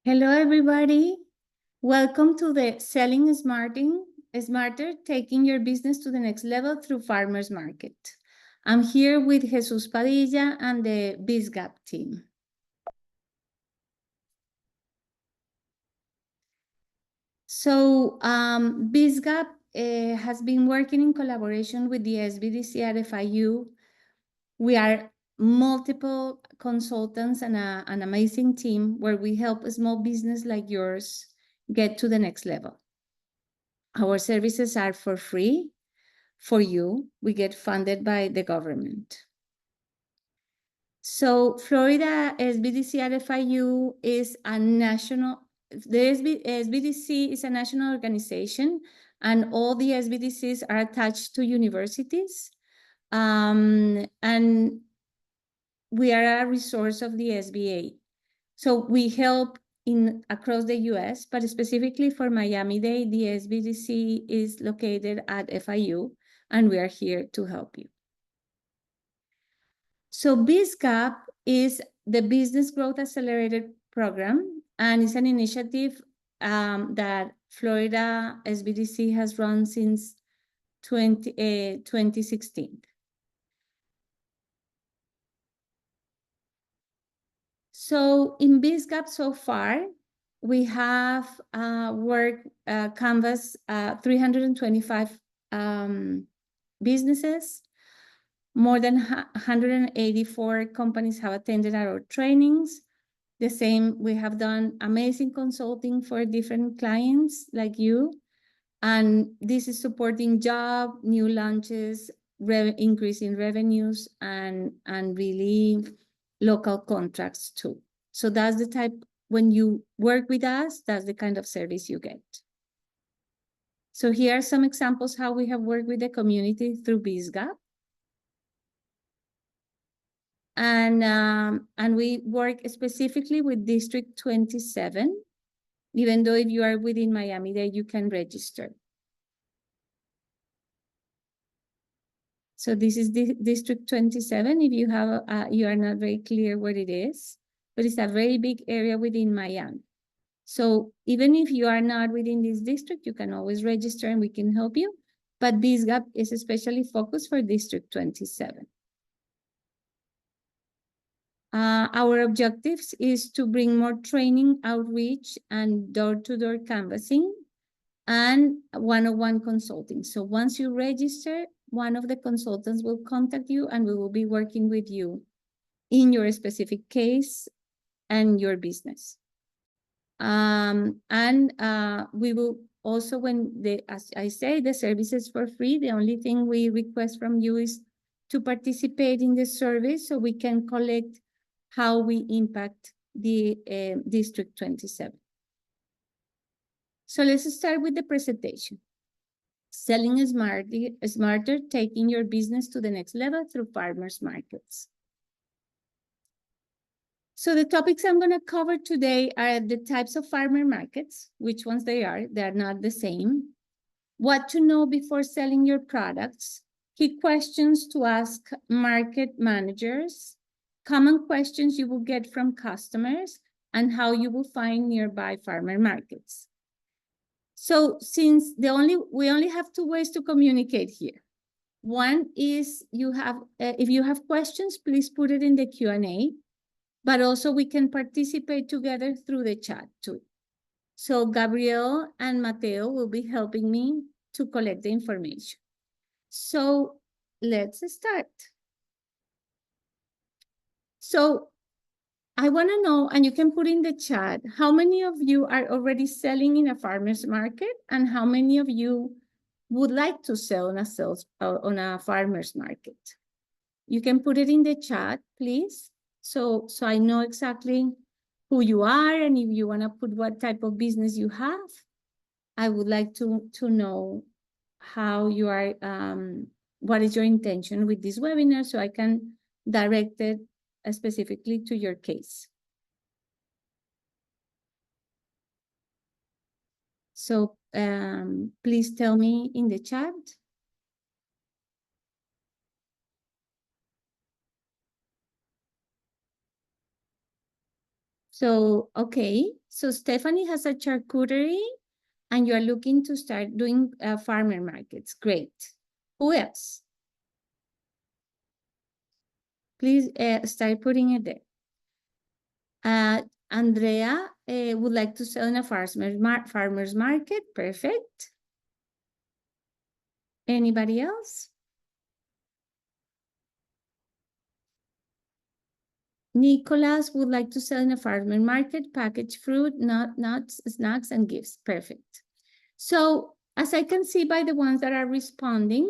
Hello, everybody. Welcome to the Smarter, taking your business to the next level through farmers market. I'm here with Jesus Padilla and the BizGap team. So BizGap has been working in collaboration with the SBDC at FIU. We are multiple consultants and an amazing team where we help a small business like yours get to the next level. Our services are for free for you. We get funded by the government. So Florida SBDC at FIU is a national, the SBDC is a national organization, and all the SBDCs are attached to universities. And we are a resource of the SBA. So we help across the US, but specifically for Miami-Dade, the SBDC is located at FIU, and we are here to help you. So BizGap is the Business Growth Accelerated Program, and it's an initiative that Florida SBDC has run since 2016. So in BizGap so far, we have canvassed 325 businesses. More than 184 companies have attended our trainings. The same, we have done amazing consulting for different clients like you. And this is supporting job, new launches, increase in revenues, and really local contracts too. So that's the type, when you work with us, that's the kind of service you get. So here are some examples how we have worked with the community through BizGap. And we work specifically with District 27, even though if you are within Miami-Dade, you can register. So this is District 27. If you have, you are not very clear what it is, but it's a very big area within Miami. So even if you are not within this district, you can always register and we can help you. But BizGap is especially focused for District 27. Our objectives is to bring more training, outreach, and door-to-door canvassing, and one-on-one consulting. So once you register, one of the consultants will contact you and we will be working with you in your specific case and your business. We will also, as I say, the service is for free. The only thing we request from you is to participate in the service so we can collect how we impact the District 27. So let's start with the presentation. Selling smarter, taking your business to the next level through farmers markets. So the topics I'm going to cover today are the types of farmer markets, which ones they are not the same, what to know before selling your products, key questions to ask market managers, common questions you will get from customers, and how you will find nearby farmer markets. So since we only have two ways to communicate here. One is if you have questions, please put it in the Q&A, but also we can participate together through the chat too. So Gabriel and Mateo will be helping me to collect the information. So let's start. So I want to know, and you can put in the chat, how many of you are already selling in a farmer's market and how many of you would like to sell on a farmer's market? You can put it in the chat, please. So I know exactly who you are, and if you want to put what type of business you have, I would like to know how you are, what is your intention with this webinar so I can direct it specifically to your case. So please tell me in the chat. So, okay. So Stephanie has a charcuterie and you're looking to start doing farmer markets. Great. Who else? Please start putting it there. Andrea would like to sell in a farmer's market. Perfect. Anybody else? Nicholas would like to sell in a farmer market, packaged fruit, nuts, snacks, and gifts. Perfect. So as I can see by the ones that are responding,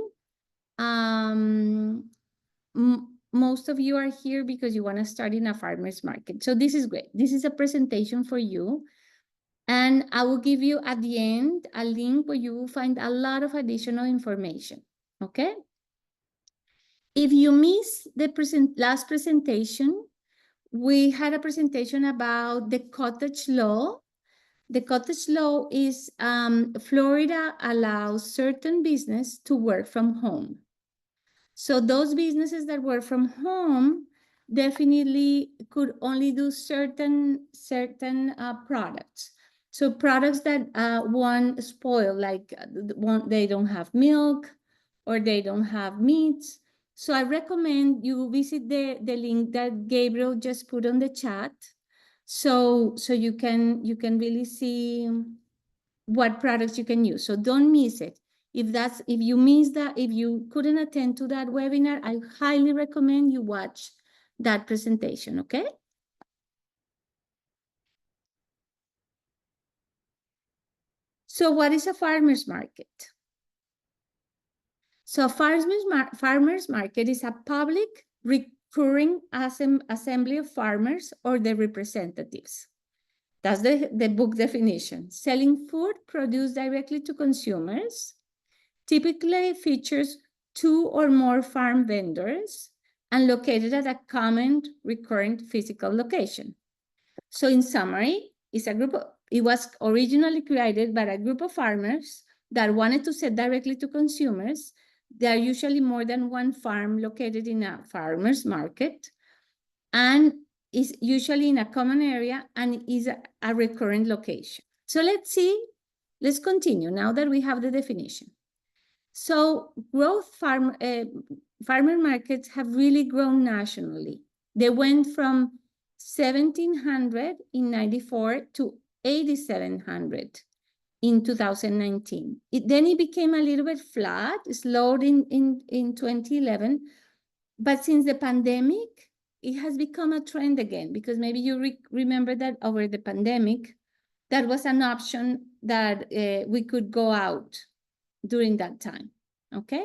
most of you are here because you want to start in a farmer's market. So this is great. This is a presentation for you. And I will give you at the end a link where you will find a lot of additional information, okay? If you miss the last presentation, we had a presentation about the cottage law. The cottage law is Florida allows certain business to work from home. So those businesses that work from home definitely could only do certain products. So products that one spoil, like they don't have milk or they don't have meats. So I recommend you visit the link that Gabriel just put on the chat. So you can really see what products you can use. So don't miss it. If you missed that, if you couldn't attend to that webinar, I highly recommend you watch that presentation, okay? So what is a farmer's market? So a farmer's market is a public recurring assembly of farmers or their representatives. That's the book definition. Selling food produced directly to consumers, typically features 2 or more farm vendors and located at a common recurrent physical location. So in summary, it was originally created by a group of farmers that wanted to sell directly to consumers. There are usually more than one farm located in a farmer's market and is usually in a common area and is a recurrent location. So let's continue now that we have the definition. So farmer markets have really grown nationally. They went from 1,700 in 94 to 8,700 in 2019. Then it became a little bit flat, slowed in 2011. But since the pandemic, it has become a trend again, because maybe you remember that over the pandemic, that was an option that we could go out during that time, okay?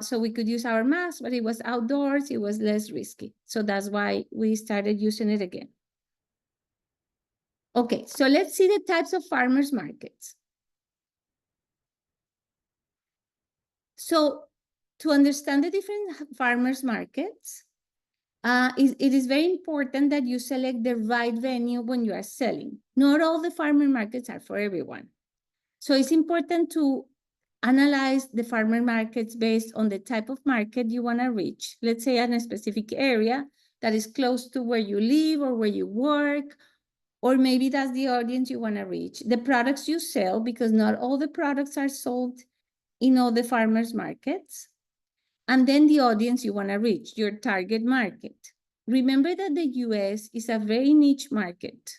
So we could use our mask, but it was outdoors, it was less risky. So that's why we started using it again. Okay, so let's see the types of farmers markets. So to understand the different farmers markets, it is very important that you select the right venue when you are selling. Not all the farmer markets are for everyone. So it's important to analyze the farmer markets based on the type of market you want to reach. Let's say in a specific area that is close to where you live or where you work, or maybe that's the audience you want to reach. The products you sell, because not all the products are sold in all the farmers markets. And then the audience you want to reach, your target market. Remember that the US is a very niche market.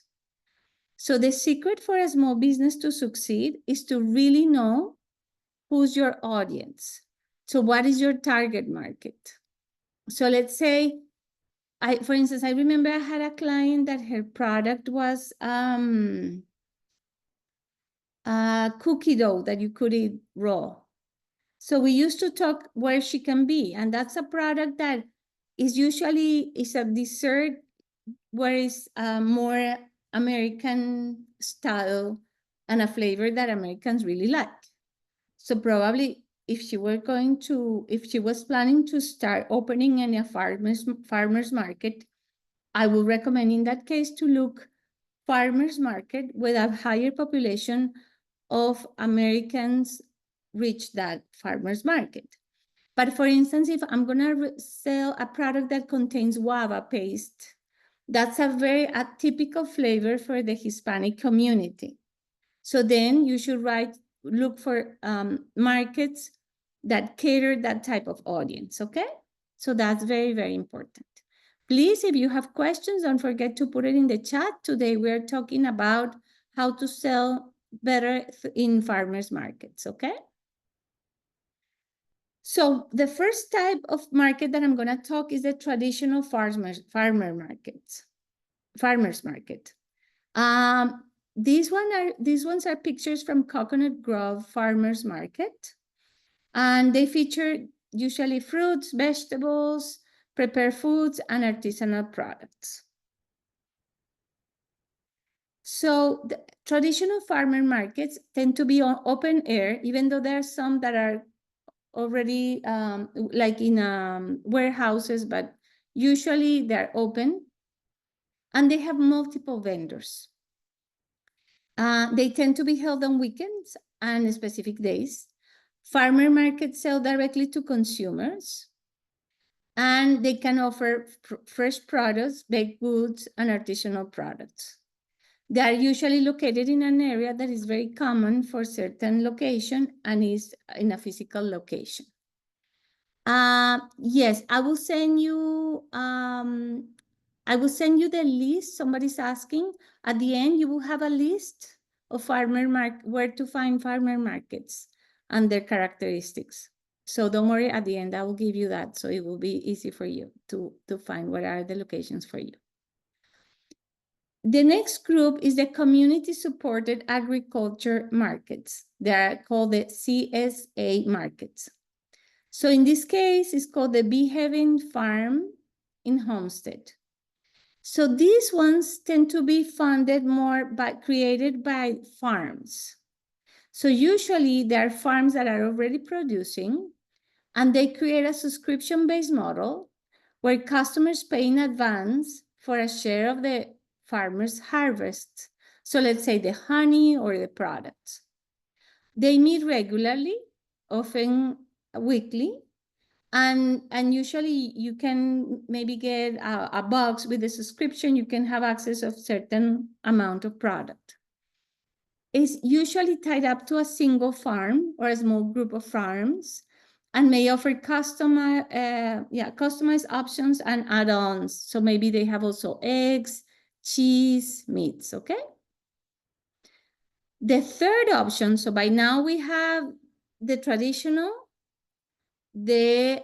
So the secret for a small business to succeed is to really know who's your audience. So what is your target market? So let's say, for instance, I remember I had a client that her product was a cookie dough that you could eat raw. So we used to talk where she can be, and that's a product that is usually a dessert where it's more American style and a flavor that Americans really like. So probably if she was planning to start opening in a farmer's market, I would recommend in that case to look farmer's market with a higher population of Americans reach that farmer's market. But for instance, if I'm gonna sell a product that contains guava paste, That's a very atypical flavor for the Hispanic community. So then you should look for markets that cater that type of audience, okay? So that's very, very important. Please, if you have questions, don't forget to put it in the chat. Today we're talking about how to sell better in farmers markets, okay? So the first type of market that I'm gonna talk is the traditional farmers market. These ones are pictures from Coconut Grove Farmers Market, and they feature usually fruits, vegetables, prepared foods, and artisanal products. So the traditional farmer markets tend to be on open air, even though there are some that are already like in warehouses, but usually they're open, and they have multiple vendors. They tend to be held on weekends and specific days. Farmer markets sell directly to consumers, and they can offer fresh produce, baked goods, and artisanal products. They are usually located in an area that is very common for certain location and is in a physical location. Yes, I will send you the list. Somebody's asking. At the end, you will have a list of where to find farmer markets and their characteristics. So don't worry, at the end, I will give you that. So it will be easy for you to find what are the locations for you. The next group is the community-supported agriculture markets. They are called the CSA markets. So in this case, it's called the Bee Haven Farm in Homestead. So these ones tend to be funded created by farms. So usually there are farms that are already producing, and they create a subscription-based model where customers pay in advance for a share of the farmer's harvest. So let's say the honey or the products. They meet regularly, often weekly, and usually you can maybe get a box with a subscription. You can have access of certain amount of product. It's usually tied up to a single farm or a small group of farms, and may offer customized options and add-ons. So maybe they have also eggs, cheese, meats, okay? The third option, so by now we have the traditional, the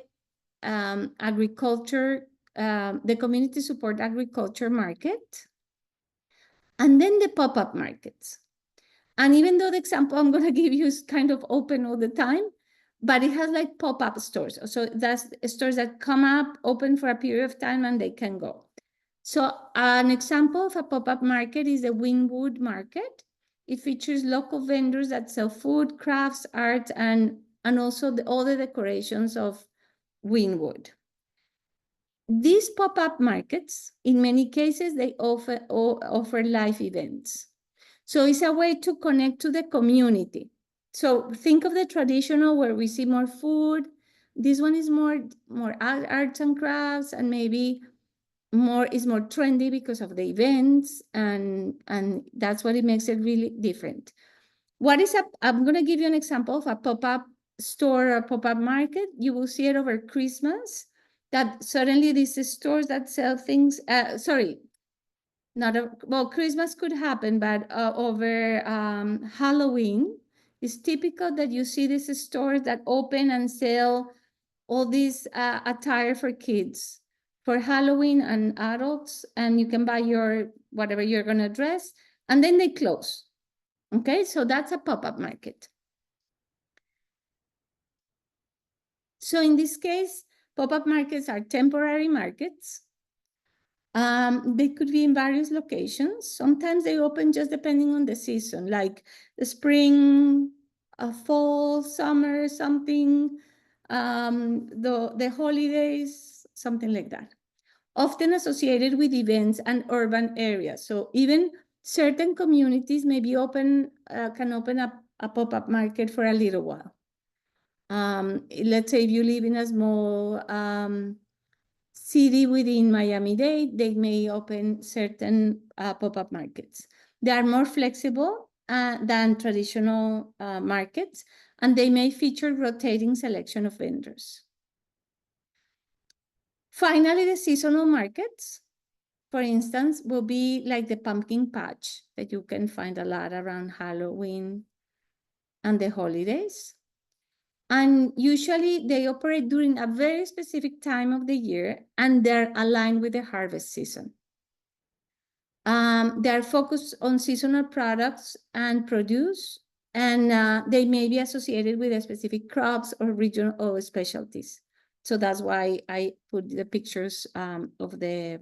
agriculture, the community support agriculture market, and then the pop-up markets. And even though the example I'm going to give you is kind of open all the time, but it has like pop-up stores. So that's stores that come up, open for a period of time, and they can go. So an example of a pop-up market is the Wynwood Market. It features local vendors that sell food, crafts, art, and also all the decorations of Wynwood. These pop-up markets, in many cases, they offer live events. So it's a way to connect to the community. So think of the traditional where we see more food. This one is more arts and crafts, and maybe is more trendy because of the events, and that's what it makes it really different. I'm going to give you an example of a pop-up store or pop-up market. You will see it over Christmas, that suddenly these stores that sell things, Christmas could happen, but over Halloween, it's typical that you see these stores that open and sell all these attire for kids for Halloween and adults, and you can buy your whatever you're gonna dress, and then they close. Okay, so that's a pop-up market. So in this case, pop-up markets are temporary markets. They could be in various locations. Sometimes they open just depending on the season, like the spring, fall, summer, something, the holidays, something like that. Often associated with events and urban areas. So even certain communities may be can open up a pop-up market for a little while. Let's say if you live in a small city within Miami-Dade, they may open certain pop-up markets. They are more flexible than traditional markets, and they may feature rotating selection of vendors. Finally, the seasonal markets, for instance, will be like the pumpkin patch that you can find a lot around Halloween and the holidays. And usually they operate during a very specific time of the year, and they're aligned with the harvest season. They're focused on seasonal products and produce, and they may be associated with a specific crops or regional or specialties. So that's why I put the pictures of the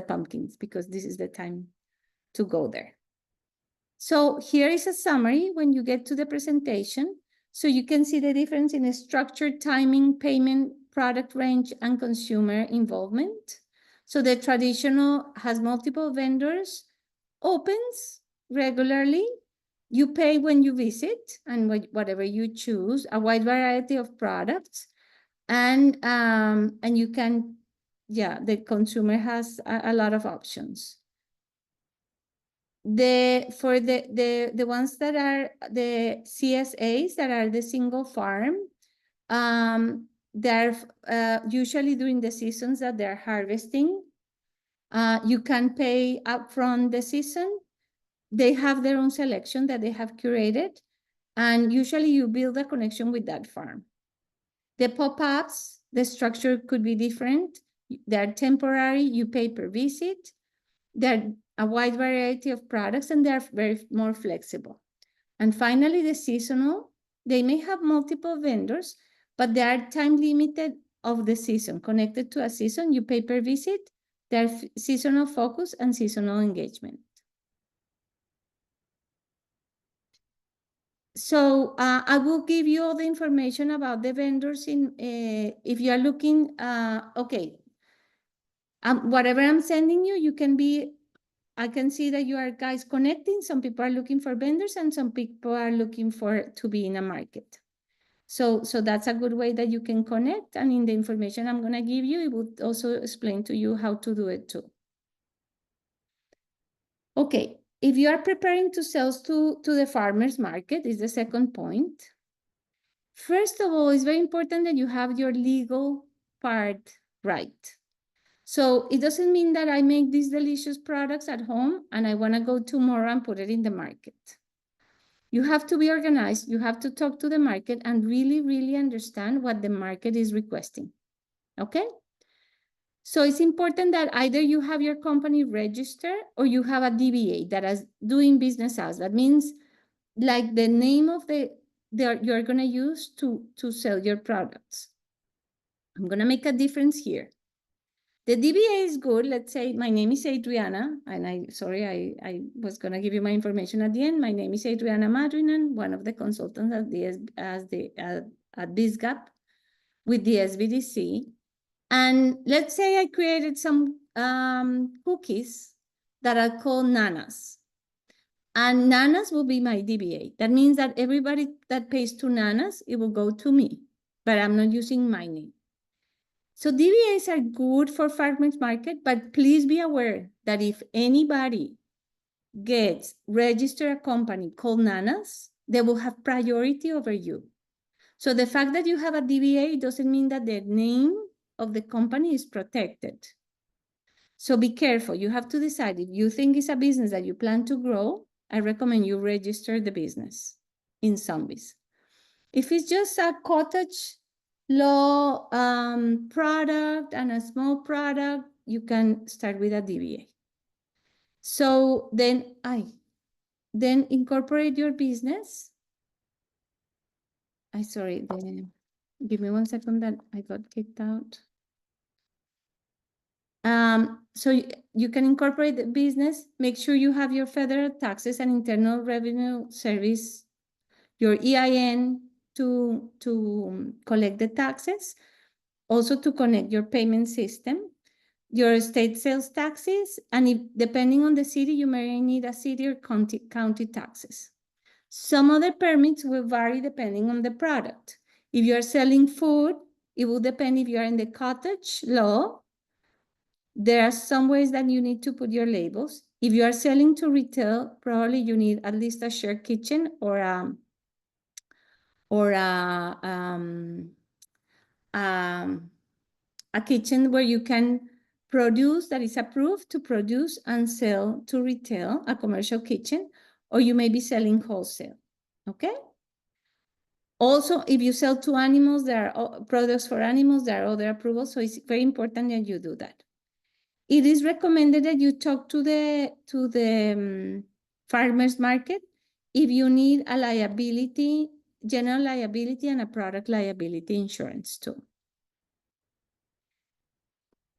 pumpkins, because this is the time to go there. So here is a summary when you get to the presentation. So you can see the difference in the structure, timing, payment, product range, and consumer involvement. So the traditional has multiple vendors, opens regularly. You pay when you visit and whatever you choose, a wide variety of products. And you can, yeah, the consumer has a lot of options. For the ones that are the CSAs, that are the single farm, they're usually during the seasons that they're harvesting. You can pay upfront the season. They have their own selection that they have curated, and usually you build a connection with that farm. The pop-ups, the structure could be different. They're temporary, you pay per visit. They're a wide variety of products, and they're very more flexible. And finally, the seasonal, they may have multiple vendors, but they are time limited of the season, connected to a season. You pay per visit. They're seasonal focus and seasonal engagement. So I will give you all the information about the vendors in, if you are looking, okay. Whatever I'm sending you, you can be, I can see that you are guys connecting. Some people are looking for vendors and some people are looking to be in a market. So that's a good way that you can connect. And in the information I'm gonna give you, it would also explain to you how to do it too. Okay, if you are preparing to sell to the farmer's market, is the second point. First of all, it's very important that you have your legal part right. So it doesn't mean that I make these delicious products at home and I want to go tomorrow and put it in the market. You have to be organized. You have to talk to the market and really, really understand what the market is requesting. Okay? So it's important that either you have your company registered or you have a DBA that is doing business as. That means like the name of you're going to use to sell your products. I'm going to make a difference here. The DBA is good. Let's say my name is Adriana, and I was going to give you my information at the end. My name is Adriana Madrinan, one of the consultants at BizGap with the SBDC. And let's say I created some cookies that are called Nanas. And Nanas will be my DBA. That means that everybody that pays to Nanas, it will go to me, but I'm not using my name. So DBAs are good for farmers market, but please be aware that if anybody gets registered a company called Nanas, they will have priority over you. So the fact that you have a DBA doesn't mean that the name of the company is protected. So be careful. You have to decide if you think it's a business that you plan to grow. I recommend you register the business in Zombies. If it's just a cottage low product and a small product, you can start with a DBA. So then incorporate your business. Give me 1 second that I got kicked out. So you can incorporate the business, make sure you have your federal taxes and Internal Revenue Service, your EIN to collect the taxes, also to connect your payment system, your state sales taxes, and depending on the city, you may need a city or county taxes. Some other permits will vary depending on the product. If you're selling food, it will depend if you are in the cottage law There are some ways that you need to put your labels. If you are selling to retail, probably you need at least a shared kitchen or a kitchen where you can produce, that is approved to produce and sell to retail, a commercial kitchen, or you may be selling wholesale, okay? Also, if you sell to animals, there are products for animals, there are other approvals, so it's very important that you do that. It is recommended that you talk to the farmer's market if you need a liability, general liability, and a product liability insurance too.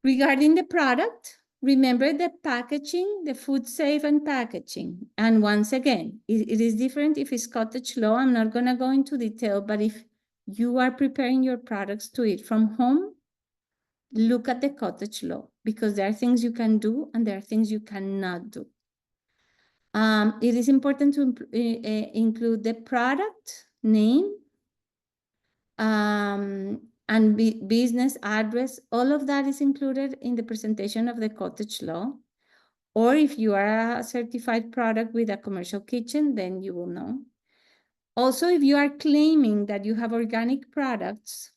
Regarding the product, remember the packaging, the food safe and packaging. And once again, it is different if it's cottage law. I'm not gonna go into detail, but if you are preparing your products to eat from home, look at the cottage law because there are things you can do and there are things you cannot do. It is important to include the product name, and business address. All of that is included in the presentation of the cottage law. Or if you are a certified product with a commercial kitchen, then you will know. Also, if you are claiming that you have organic products,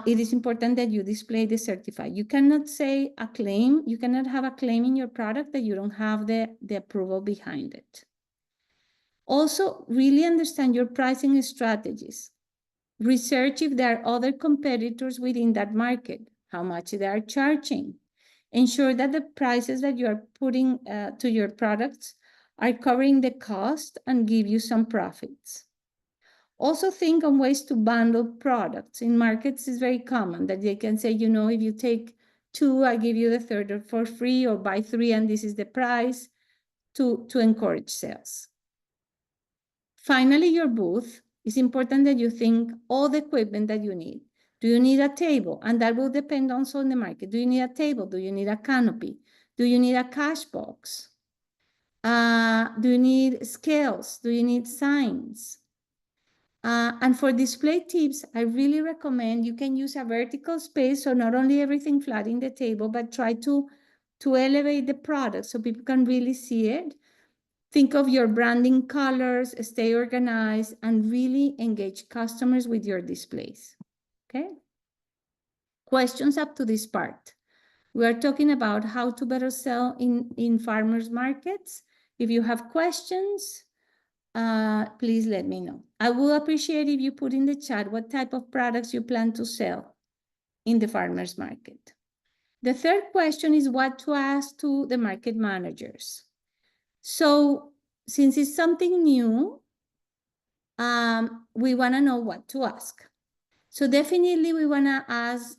it is important that you display the certified. You cannot say a claim, you cannot have a claim in your product that you don't have the approval behind it. Also, really understand your pricing strategies. Research if there are other competitors within that market, how much they are charging. Ensure that the prices that you are putting to your products are covering the cost and give you some profits. Also think on ways to bundle products. In markets, it's very common that they can say, you know, if you take 2, I give you the third for free, or buy 3 and this is the price, to encourage sales. Finally, your booth. It's important that you think all the equipment that you need. Do you need a table? And that will depend also on the market. Do you need a table? Do you need a canopy? Do you need a cash box? Do you need scales? Do you need signs? And for display tips, I really recommend you can use a vertical space, so not only everything flat in the table, but try to elevate the product so people can really see it. Think of your branding colors, stay organized, and really engage customers with your displays, okay? Questions up to this part. We are talking about how to better sell in farmers markets. If you have questions, please let me know. I will appreciate if you put in the chat what type of products you plan to sell in the farmers market. The third question is what to ask to the market managers. So since it's something new, we want to know what to ask. So definitely we want to ask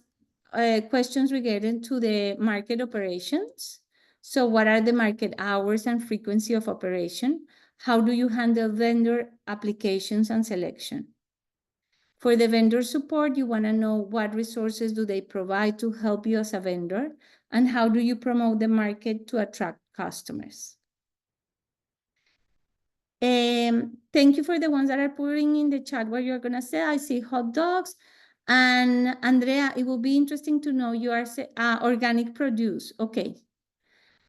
questions related to the market operations. So what are the market hours and frequency of operation? How do you handle vendor applications and selection? For the vendor support, you want to know what resources do they provide to help you as a vendor, and how do you promote the market to attract customers? Thank you for the ones that are putting in the chat what you're going to say. I see hot dogs. And Andrea, it will be interesting to know you are organic produce. Okay.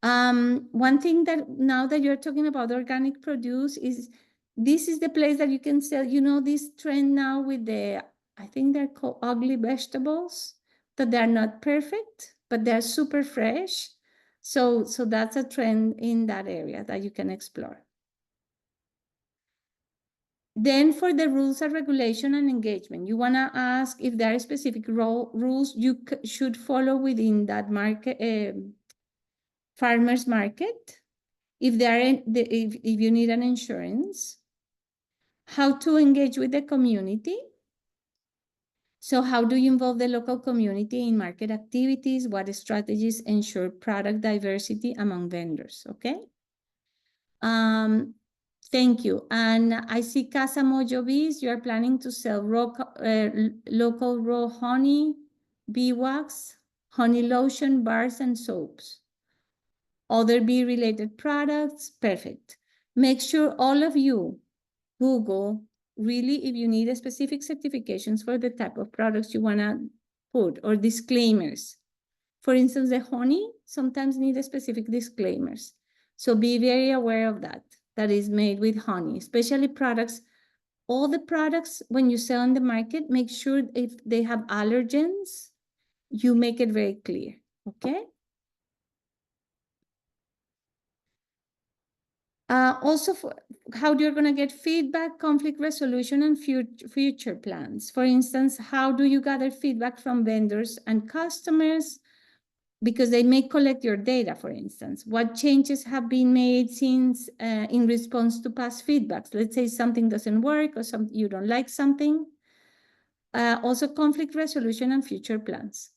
One thing that now that you're talking about organic produce is this is the place that you can sell, you know, this trend now with the, I think they're called ugly vegetables, that they're not perfect, but they're super fresh. So that's a trend in that area that you can explore. Then for the rules and regulation and engagement, you want to ask if there are specific rules you should follow within that market, farmer's market. If there are, if you need an insurance, how to engage with the community. So how do you involve the local community in market activities? What strategies ensure product diversity among vendors, okay? Thank you. And I see Casa Mojo Bees, you are planning to sell local raw honey, bee wax, honey lotion, bars, and soaps. Other bee-related products, perfect. Make sure all of you Google, really, if you need specific certifications for the type of products you want to put or disclaimers For instance, the honey sometimes needs specific disclaimers. So be very aware of that, that is made with honey, especially products. All the products, when you sell on the market, make sure if they have allergens, you make it very clear, okay? Also, for how you're going to get feedback, conflict resolution, and future plans. For instance, how do you gather feedback from vendors and customers? Because they may collect your data, for instance. What changes have been made since in response to past feedbacks? Let's say something doesn't work or you don't like something. Also, conflict resolution and future plans.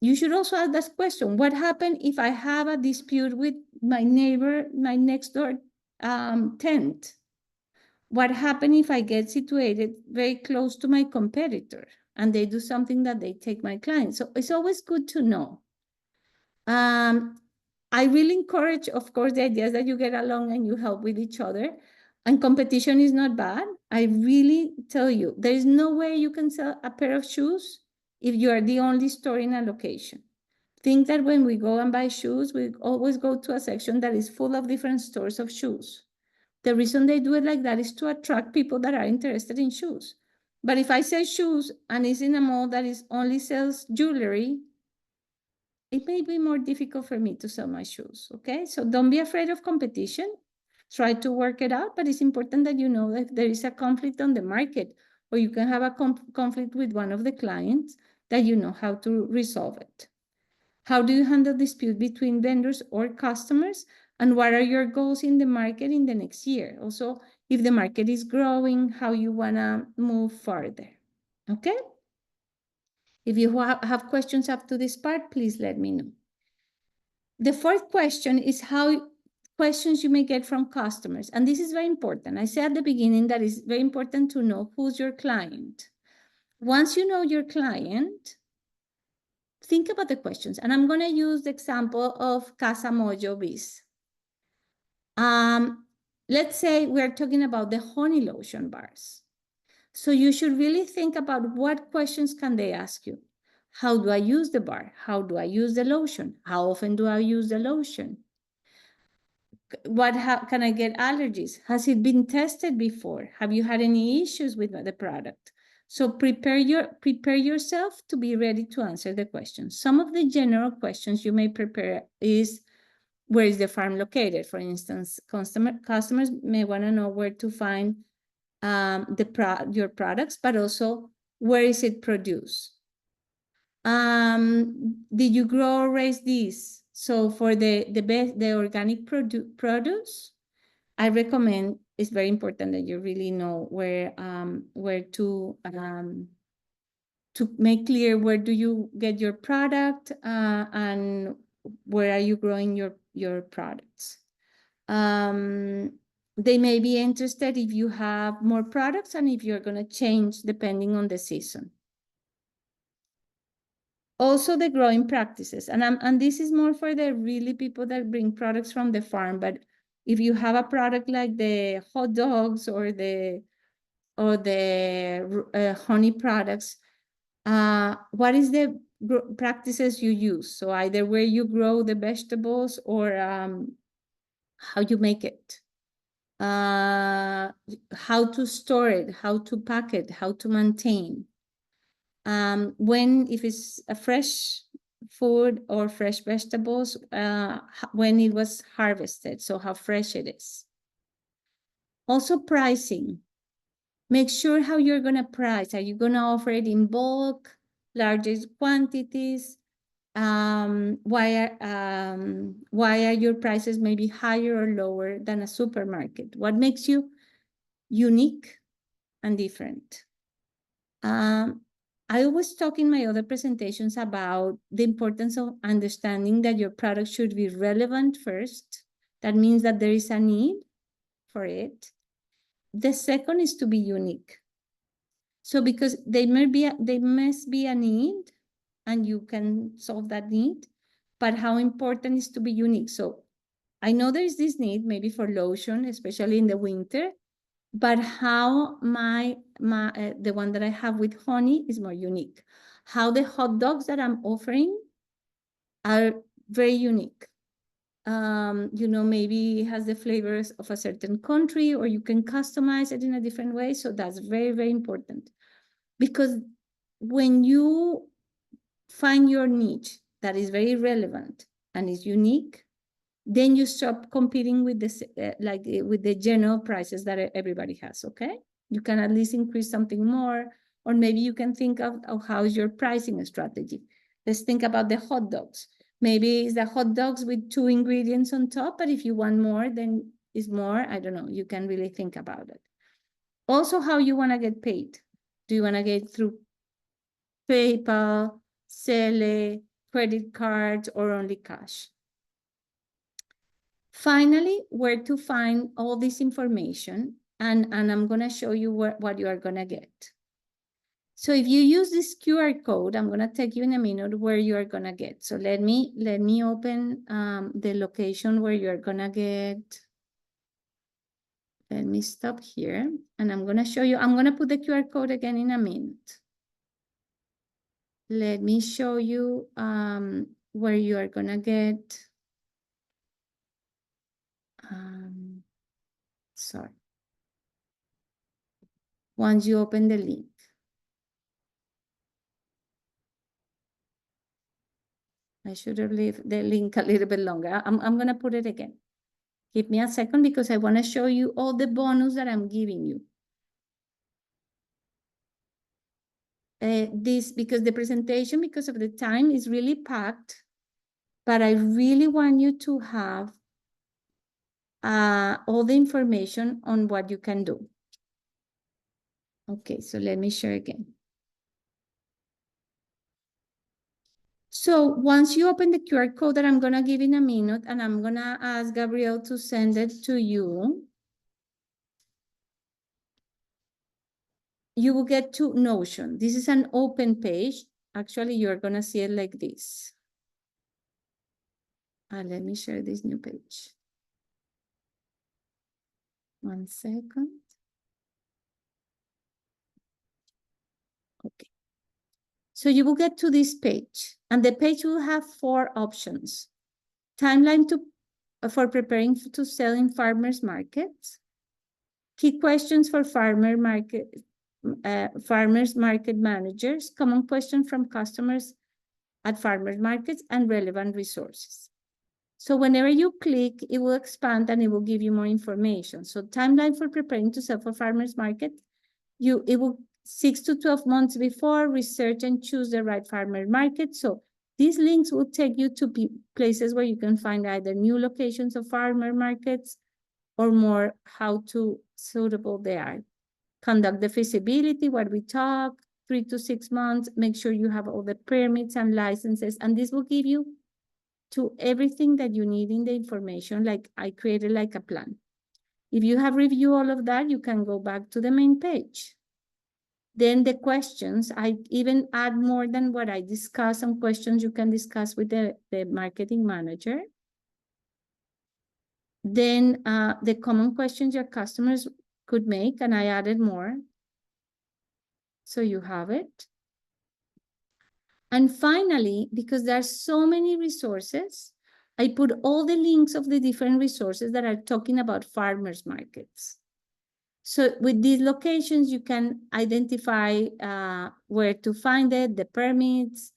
You should also ask this question: what happens if I have a dispute with my neighbor, my next door tenant? What happens if I get situated very close to my competitor and they do something that they take my client? So it's always good to know. I really encourage, of course, the ideas that you get along and you help with each other. And competition is not bad. I really tell you, there is no way you can sell a pair of shoes if you are the only store in a location. Think that when we go and buy shoes, we always go to a section that is full of different stores of shoes. The reason they do it like that is to attract people that are interested in shoes. But if I sell shoes and it's in a mall that is only sells jewelry, it may be more difficult for me to sell my shoes, okay? So don't be afraid of competition. Try to work it out, but it's important that you know that there is a conflict on the market, or you can have a conflict with one of the clients, that you know how to resolve it. How do you handle dispute between vendors or customers? And what are your goals in the market in the next year? Also, if the market is growing, how you wanna move further, okay? If you have questions up to this part, please let me know. The fourth question is how questions you may get from customers. And this is very important. I said at the beginning that it's very important to know who's your client. Once you know your client, think about the questions. And I'm going to use the example of Casa Mojo Biz. Let's say we're talking about the honey lotion bars. So you should really think about what questions can they ask you. How do I use the bar? How do I use the lotion? How often do I use the lotion? How can I get allergies? Has it been tested before? Have you had any issues with the product? So prepare yourself to be ready to answer the questions. Some of the general questions you may prepare is, where is the farm located? For instance, customers may want to know where to find your products, but also where is it produced? Did you grow or raise these? So for the organic produce, I recommend, it's very important that you really know where to make clear where do you get your product and where are you growing your products. They may be interested if you have more products and if you're going to change depending on the season. Also the growing practices, and this is more for the really people that bring products from the farm. But if you have a product like the hot dogs or the honey products, what is the practices you use? So either where you grow the vegetables or how you make it, how to store it, how to pack it, how to maintain. If it's a fresh food or fresh vegetables, when it was harvested, so how fresh it is. Also pricing. Make sure how you're gonna price. Are you gonna offer it in bulk, largest quantities? Why are your prices maybe higher or lower than a supermarket? What makes you unique and different? I always talk in my other presentations about the importance of understanding that your product should be relevant first. That means that there is a need for it. The second is to be unique. So because there must be a need and you can solve that need, but how important is to be unique? So I know there is this need maybe for lotion, especially in the winter, but how the one that I have with honey is more unique. How the hot dogs that I'm offering are very unique. You know, maybe it has the flavors of a certain country, or you can customize it in a different way. So that's very, very important. Because when you find your niche that is very relevant and is unique, then you stop competing with this, with the general prices that everybody has, okay? You can at least increase something more, or maybe you can think of how's your pricing strategy. Let's think about the hot dogs. Maybe it's the hot dogs with 2 ingredients on top, but if you want more, then it's more. I don't know. You can really think about it. Also, how you want to get paid. Do you want to get through PayPal, Zelle, credit cards, or only cash? Finally, where to find all this information, and I'm going to show you what you are going to get. So if you use this QR code, I'm going to take you in a minute where you are going to get. So let me open the location where you're going to get. Let me stop here, and I'm going to show you. I'm going to put the QR code again in a minute. Let me show you where you are going to get. Sorry. Once you open the link. I should have left the link a little bit longer. I'm going to put it again. Give me a second because I want to show you all the bonus that I'm giving you. Because the presentation, because of the time, is really packed, but I really want you to have all the information on what you can do. Okay, so let me share again. So once you open the QR code that I'm going to give in a minute, and I'm going to ask Gabriel to send it to you, you will get to Notion. This is an open page. Actually, you're going to see it like this. Let me share this new page. 1 second. Okay. So you will get to this page, and the page will have 4 options. Timeline for preparing to sell in farmers markets. Key questions for farmers market managers. Common questions from customers at farmers markets, and relevant resources. So whenever you click, it will expand and it will give you more information. So timeline for preparing to sell for farmers market, it will 6 to 12 months before, research and choose the right farmer market. So these links will take you to places where you can find either new locations of farmer markets or more how to suitable they are. Conduct the feasibility, what we talk, 3 to 6 months, make sure you have all the permits and licenses, and this will give you to everything that you need in the information. Like I created like a plan. If you have reviewed all of that, you can go back to the main page. Then the questions, I even add more than what I discussed. Some questions you can discuss with the marketing manager. Then the common questions your customers could make, and I added more. So you have it. And finally, because there are so many resources, I put all the links of the different resources that are talking about farmers markets. So with these locations, you can identify where to find it, the permits,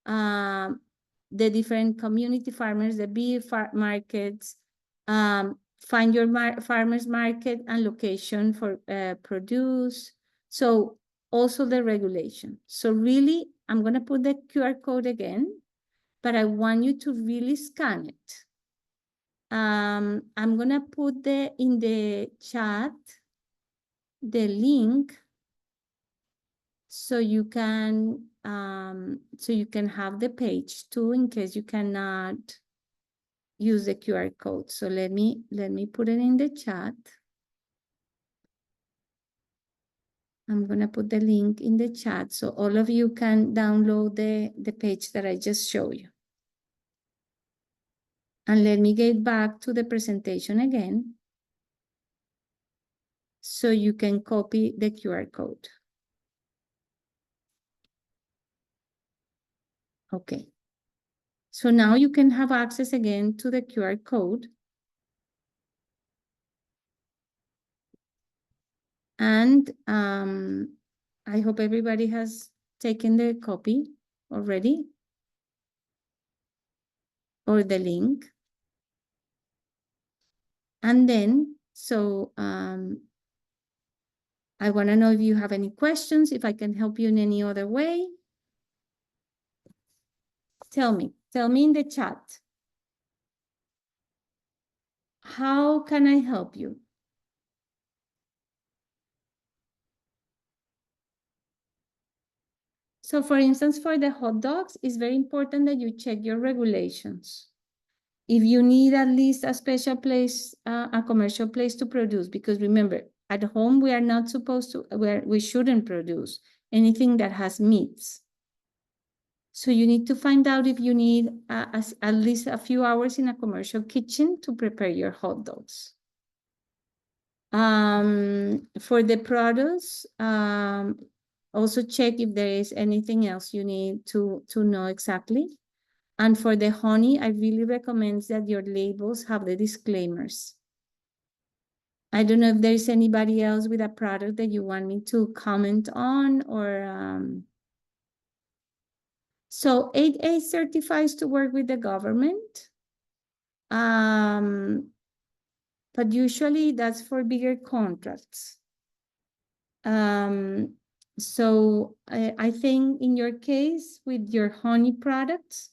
the different community farmers, the bee markets, find your farmers market and location for produce. So also the regulation. So really, I'm going to put the QR code again, but I want you to really scan it. I'm going to put in the chat the link so you can have the page too in case you cannot use the QR code. So let me put it in the chat. I'm going to put the link in the chat so all of you can download the page that I just showed you. And let me get back to the presentation again so you can copy the QR code. Okay. So now you can have access again to the QR code. And I hope everybody has taken the copy already or the link. And then, so I want to know if you have any questions, if I can help you in any other way. Tell me in the chat. How can I help you? So for instance, for the hot dogs, it's very important that you check your regulations. If you need at least a special place, a commercial place to produce, because remember, at home, we are not supposed to, we shouldn't produce anything that has meats. So you need to find out if you need at least a few hours in a commercial kitchen to prepare your hot dogs. For the produce, also check if there is anything else you need to know exactly. And for the honey, I really recommend that your labels have the disclaimers. I don't know if there's anybody else with a product that you want me to comment on or so 8A certifies to work with the government. But usually that's for bigger contracts. So I think in your case with your honey products,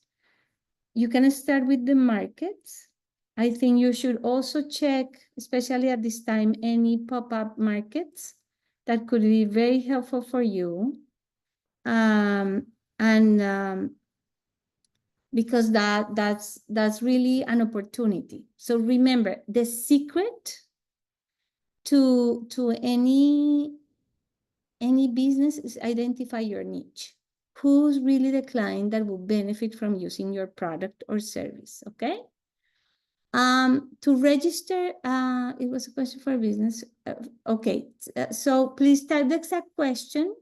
you can start with the markets. I think you should also check, especially at this time, any pop-up markets that could be very helpful for you. Because that's really an opportunity. So remember, the secret to any business is identify your niche. Who's really the client that will benefit from using your product or service, okay? To register, it was a question for business. Okay, so please type the exact question.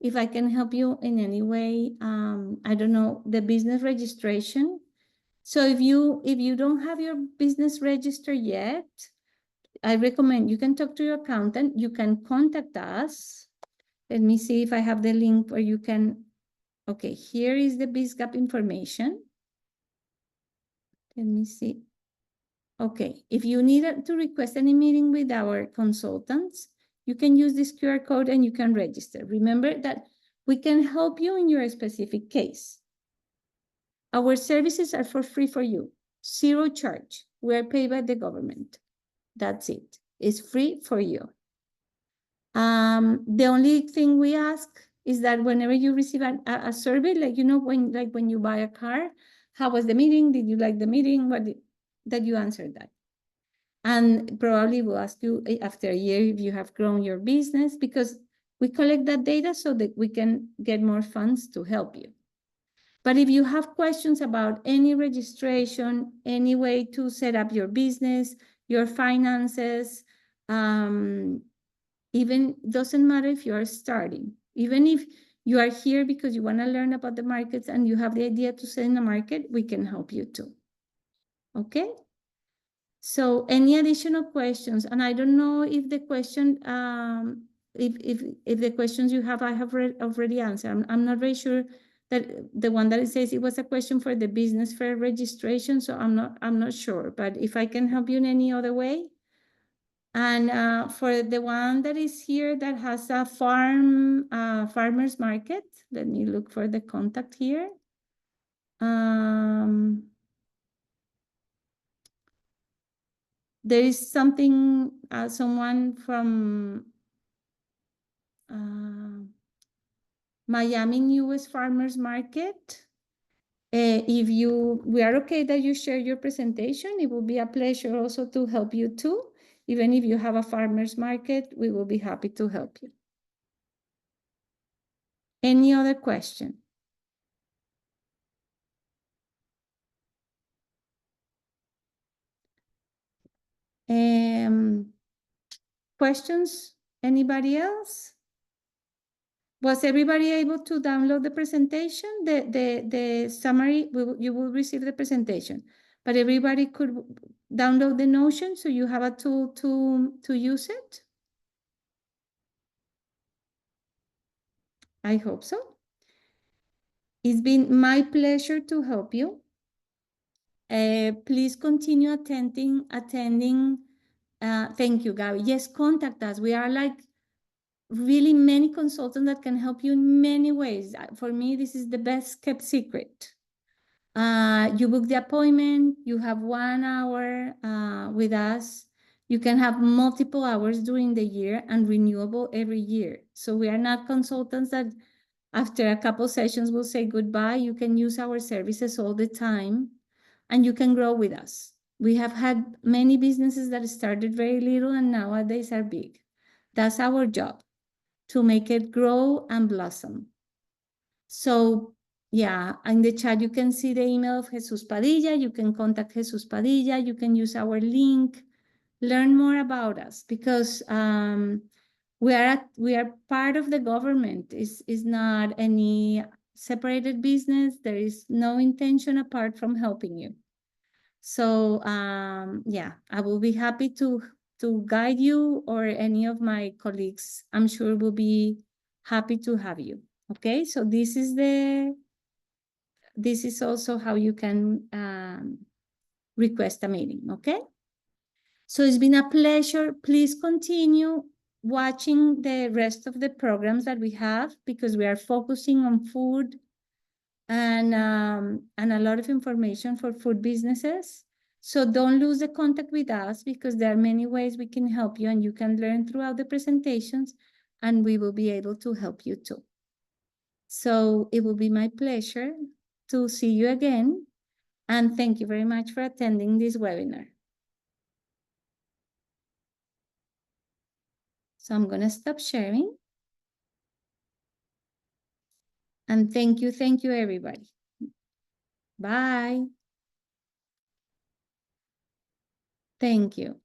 If I can help you in any way, I don't know, the business registration. So if you don't have your business registered yet, I recommend you can talk to your accountant. You can contact us. Let me see if I have the link where you can. Okay, here is the BizGap information. Let me see. Okay, if you need to request any meeting with our consultants, you can use this QR code and you can register. Remember that we can help you in your specific case. Our services are for free for you, zero charge. We are paid by the government. That's it. It's free for you. The only thing we ask is that whenever you receive a survey, like when you buy a car, how was the meeting? Did you like the meeting? That you answered that. And probably we'll ask you after a year if you have grown your business, because we collect that data so that we can get more funds to help you. But if you have questions about any registration, any way to set up your business, your finances, even doesn't matter if you are starting, even if you are here because you want to learn about the markets and you have the idea to sell in the market, we can help you too. Okay? So any additional questions? And I don't know if the question, if the questions you have, I have already answered. I'm not very sure that the one that it says it was a question for the business fair registration. So I'm not sure, but if I can help you in any other way. And for the one that is here that has a farmer's market, let me look for the contact here. There is something, someone from Miami newest farmers market. If we are okay that you share your presentation, it will be a pleasure also to help you too. Even if you have a farmer's market, we will be happy to help you. Any other question? Questions? Anybody else? Was everybody able to download the presentation? The summary, you will receive the presentation, but everybody could download the Notion so you have a tool to use it? I hope so. It's been my pleasure to help you. Please continue attending. Thank you, Gabby. Yes, contact us. We are like really many consultants that can help you in many ways. For me, this is the best kept secret. You book the appointment, you have 1 hour with us. You can have multiple hours during the year and renewable every year. So we are not consultants that after a couple sessions will say goodbye. You can use our services all the time and you can grow with us. We have had many businesses that started very little and nowadays are big. That's our job, to make it grow and blossom. So yeah, in the chat, you can see the email of Jesus Padilla. You can contact Jesus Padilla. You can use our link, learn more about us, because we are part of the government. It's not any separated business. There is no intention apart from helping you. So yeah, I will be happy to guide you, or any of my colleagues, I'm sure, will be happy to have you. Okay, so this is also how you can request a meeting. Okay, so it's been a pleasure. Please continue watching the rest of the programs that we have, because we are focusing on food and a lot of information for food businesses. So don't lose the contact with us, because there are many ways we can help you, and you can learn throughout the presentations, and we will be able to help you too. So it will be my pleasure to see you again, and thank you very much for attending this webinar. So I'm going to stop sharing. And thank you everybody. Bye. Thank you.